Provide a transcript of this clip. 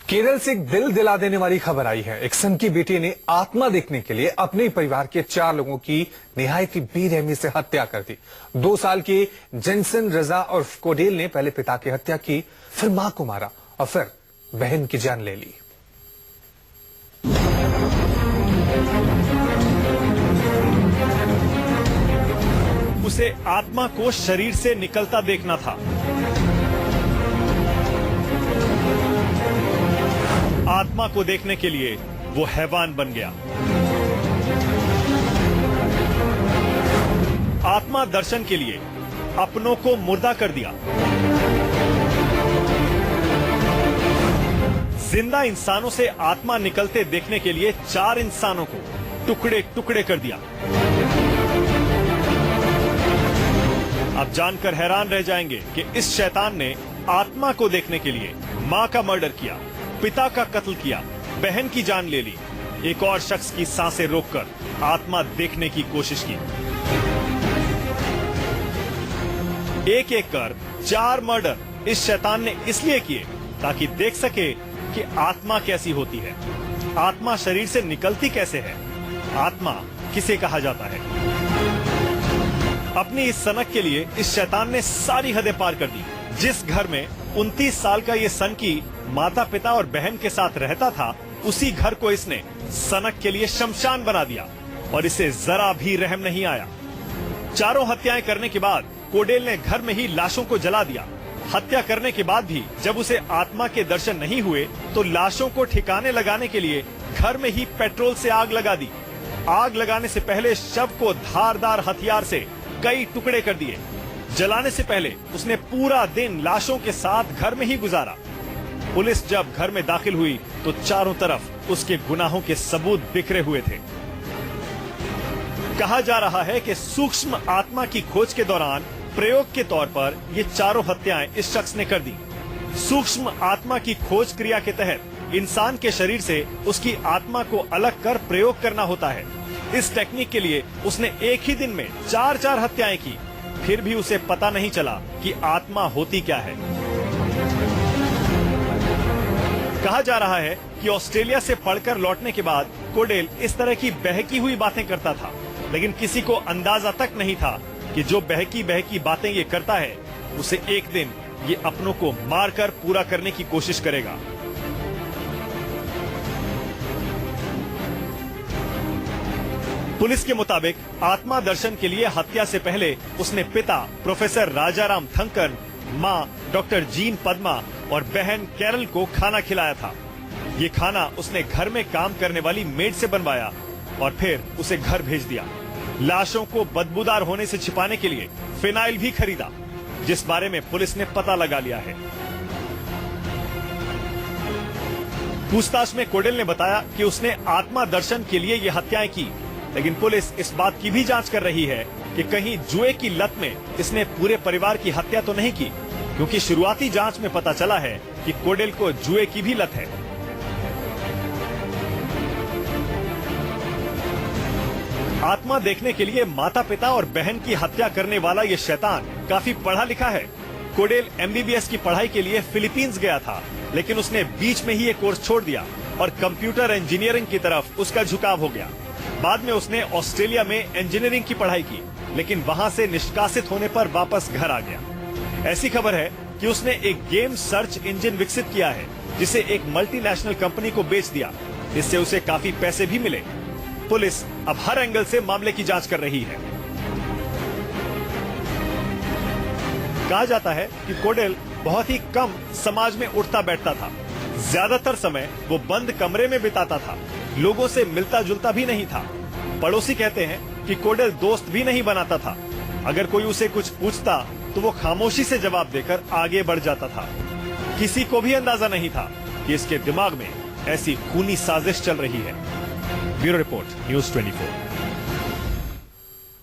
केरल से एक दिल दिला देने वाली खबर आई है। एक सन की बेटी ने आत्मा देखने के लिए अपने परिवार के 4 लोगों की निहायती बेरहमी से हत्या कर दी। 2 साल के जेंसन रजा और कोडेल ने पहले पिता की हत्या की, फिर मां को मारा और फिर बहन की जान ले ली। उसे आत्मा को शरीर से निकलता देखना था। आत्मा को देखने के लिए वो हैवान बन गया। आत्मा दर्शन के लिए अपनों को मुर्दा कर दिया। जिंदा इंसानों से आत्मा निकलते देखने के लिए 4 इंसानों को टुकड़े टुकड़े कर दिया। आप जानकर हैरान रह जाएंगे कि इस शैतान ने आत्मा को देखने के लिए मां का मर्डर किया, पिता का कत्ल किया, बहन की जान ले ली, एक और शख्स की सांसें रोककर आत्मा देखने की कोशिश की। एक एक कर 4 मर्डर इस शैतान ने इसलिए किए ताकि देख सके कि आत्मा कैसी होती है, आत्मा शरीर से निकलती कैसे है, आत्मा किसे कहा जाता है। अपनी इस सनक के लिए इस शैतान ने सारी हदें पार कर दी। जिस घर में 29 साल का ये सनकी माता पिता और बहन के साथ रहता था, उसी घर को इसने सनक के लिए शमशान बना दिया और इसे जरा भी रहम नहीं आया। 4 हत्याएं करने के बाद कोडेल ने घर में ही लाशों को जला दिया। हत्या करने के बाद भी जब उसे आत्मा के दर्शन नहीं हुए तो लाशों को ठिकाने लगाने के लिए घर में ही पेट्रोल से आग लगा दी। आग लगाने से पहले शव को धारदार हथियार से कई टुकड़े कर दिए। जलाने से पहले उसने पूरा दिन लाशों के साथ घर में ही गुजारा। पुलिस जब घर में दाखिल हुई तो चारों तरफ उसके गुनाहों के सबूत बिखरे हुए थे। कहा जा रहा है कि सूक्ष्म आत्मा की खोज के दौरान प्रयोग के तौर पर ये 4 हत्याएं इस शख्स ने कर दी। सूक्ष्म आत्मा की खोज क्रिया के तहत इंसान के शरीर से उसकी आत्मा को अलग कर प्रयोग करना होता है। इस टेक्निक के लिए उसने एक ही दिन में 4 हत्याएं की, फिर भी उसे पता नहीं चला कि आत्मा होती क्या है। कहा जा रहा है कि ऑस्ट्रेलिया से पढ़कर लौटने के बाद कोडेल इस तरह की बहकी हुई बातें करता था, लेकिन किसी को अंदाजा तक नहीं था कि जो बहकी बहकी बातें ये करता है उसे एक दिन ये अपनों को मारकर पूरा करने की कोशिश करेगा। पुलिस के मुताबिक आत्मा दर्शन के लिए हत्या से पहले उसने पिता प्रोफेसर राजाराम थंकन, मां डॉक्टर जीन पद्मा और बहन कैरल को खाना खिलाया था। ये खाना उसने घर में काम करने वाली मेड से बनवाया और फिर उसे घर भेज दिया। लाशों को बदबूदार होने से छिपाने के लिए फिनाइल भी खरीदा, जिस बारे में पुलिस ने पता लगा लिया है। पूछताछ में कोडेल ने बताया कि उसने आत्मा दर्शन के लिए ये हत्याएं की, लेकिन पुलिस इस बात की भी जांच कर रही है कि कहीं जुए की लत में इसने पूरे परिवार की हत्या तो नहीं की, क्योंकि शुरुआती जांच में पता चला है कि कोडेल को जुए की भी लत है। आत्मा देखने के लिए माता पिता और बहन की हत्या करने वाला ये शैतान काफी पढ़ा लिखा है। कोडेल MBBS की पढ़ाई के लिए फिलीपींस गया था, लेकिन उसने बीच में ही ये कोर्स छोड़ दिया और कंप्यूटर इंजीनियरिंग की तरफ उसका झुकाव हो गया। बाद में उसने ऑस्ट्रेलिया में इंजीनियरिंग की पढ़ाई की, लेकिन वहां से निष्कासित होने पर वापस घर आ गया। ऐसी खबर है कि उसने एक गेम सर्च इंजन विकसित किया है, जिसे एक मल्टीनेशनल कंपनी को बेच दिया। इससे उसे काफी पैसे भी मिले। पुलिस अब हर एंगल से मामले की जांच कर रही है। कहा जाता है कि कोडेल बहुत ही कम समाज में उठता बैठता था। ज्यादातर समय वो बंद कमरे में बिताता था, लोगों से मिलता जुलता भी नहीं था। पड़ोसी कहते हैं कि कोडेल दोस्त भी नहीं बनाता था। अगर कोई उसे कुछ पूछता तो वो खामोशी से जवाब देकर आगे बढ़ जाता था। किसी को भी अंदाजा नहीं था कि इसके दिमाग में ऐसी खूनी साजिश चल रही है। Bureau report, news 24।